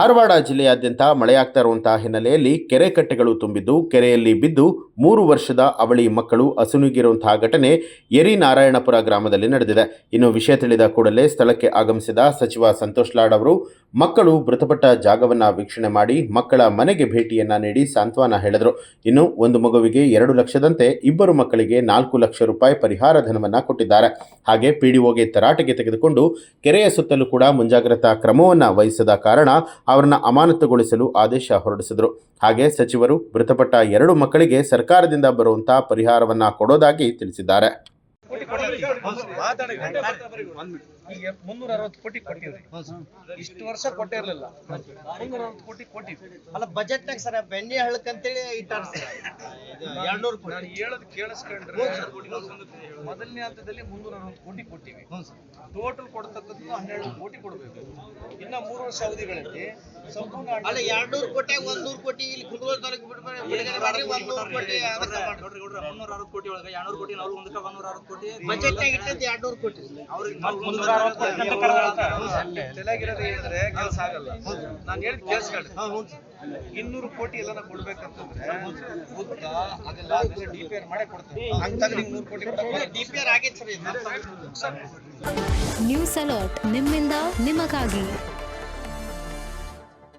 ಧಾರವಾಡ ಜಿಲ್ಲೆಯಾದ್ಯಂತ ಮಳೆಯಾಗ್ತಾ ಇರುವಂತಹ ಹಿನ್ನೆಲೆಯಲ್ಲಿ ಕೆರೆ ಕಟ್ಟೆಗಳು ತುಂಬಿದ್ದು ಕೆರೆಯಲ್ಲಿ ಬಿದ್ದು 3 ವರ್ಷದ ಅವಳಿ ಮಕ್ಕಳು ಅಸುನೀಗಿರುವಂತಹ ಘಟನೆ ಯರಿನಾರಾಯಣಪುರ ಗ್ರಾಮದಲ್ಲಿ ನಡೆದಿದೆ. ಇನ್ನು ವಿಷಯ ತಿಳಿದ ಕೂಡಲೇ ಸ್ಥಳಕ್ಕೆ ಆಗಮಿಸಿದ ಸಚಿವ ಸಂತೋಷ್ ಲಾಡ್ ಅವರು ಮಕ್ಕಳು ಮೃತಪಟ್ಟ ಜಾಗವನ್ನು ವೀಕ್ಷಣೆ ಮಾಡಿ ಮಕ್ಕಳ ಮನೆಗೆ ಭೇಟಿಯನ್ನ ನೀಡಿ ಸಾಂತ್ವನ ಹೇಳಿದರು. ಇನ್ನು ಒಂದು ಮಗುವಿಗೆ 2 ಲಕ್ಷದಂತೆ ಇಬ್ಬರು ಮಕ್ಕಳಿಗೆ 4 ಲಕ್ಷ ರೂಪಾಯಿ ಪರಿಹಾರ ಧನವನ್ನು ಕೊಟ್ಟಿದ್ದಾರೆ. ಹಾಗೆ ಪಿಡಿಒಗೆ ತರಾಟೆಗೆ ತೆಗೆದುಕೊಂಡು ಕೆರೆಯ ಸುತ್ತಲೂ ಕೂಡ ಮುಂಜಾಗ್ರತಾ ಕ್ರಮವನ್ನು ವಹಿಸದ ಕಾರಣ ಅವರನ್ನು ಅಮಾನತುಗೊಳಿಸಲು ಆದೇಶ ಹೊರಡಿಸಿದರು. ಹಾಗೆ ಸಚಿವರು ಮೃತಪಟ್ಟ 2 ಮಕ್ಕಳಿಗೆ ಸರ್ಕಾರದಿಂದ ಬರುವಂತಹ ಪರಿಹಾರವನ್ನು ಕೊಡೋದಾಗಿ ತಿಳಿಸಿದ್ದಾರೆ. ಈಗ 360 ಕೋಟಿ ಕೊಟ್ಟಿವ್ರಿ. ಇಷ್ಟು ವರ್ಷ ಕೊಟ್ಟಿರ್ಲಿಲ್ಲ. 360 ಕೋಟಿ ಕೊಟ್ಟಿವಿ. ಅಲ್ಲ ಬಜೆಟ್ ನಾಗ ಸರ್ ಬೆಣ್ಣೆ ಹಳ್ಳಕ್ಕಂತೇಳಿ ಇಟ್ಟಾರ ಸರ್ 200 ಕೋಟಿ. ನಾನು ಹೇಳೋದು ಕೇಳಿಸ್ಕೊಂಡ್ರೆ ಮೊದಲನೇ ಹಂತದಲ್ಲಿ 360 ಕೋಟಿ ಕೊಟ್ಟಿವಿ. ಟೋಟಲ್ ಕೊಡ್ತಕ್ಕದ್ದು 12 ಕೋಟಿ ಕೊಡಬೇಕು. ಇನ್ನ 3 ವರ್ಷ ಅವಧಿಗಳಲ್ಲಿ ಸಂಪೂರ್ಣ ಅಲ್ಲ 200 ಕೋಟಿ 100 ಕೋಟಿ ಇಲ್ಲಿ ಕುಂದಗೋಳ ತಾಲೂಕು ಬಿಡಬೇಡಿ 100 ಕೋಟಿ 360 ಕೋಟಿ ಒಳಗೆ 200 ಕೋಟಿ ನಾವು ಒಂದಕ್ಕೆ 160 ಕೋಟಿ ಬಜೆಟ್ ನಾಗ ಇಟ್ಟದ್ದು 200 ಕೋಟಿ ಅವ್ರಿಗೆ ತಲೆಗಿರೋದು ಹೇಳಿದ್ರೆ ಕೆಲಸ ಆಗಲ್ಲ. ನಾನು ಹೇಳಿದ್ ಕೇಳಿಸ್ಕೊಂಡ್ರೆ 200 ಕೋಟಿ ಎಲ್ಲ ಕೊಡ್ಬೇಕಂತಂದ್ರೆ ಉದ್ದ ಅದೆಲ್ಲ ಡಿಪಿಆರ್ ಮಾಡೇ ಕೊಡ್ತಾರೆ. ಹಂಗಾಗಿ 200 ಕೋಟಿ ಡಿಪಿಆರ್ ಆಗೈತೆ ಸರ್. ನ್ಯೂಸ್ ಅಲರ್ಟ್ ನಿಮ್ಮಿಂದ ನಿಮಗಾಗಿ.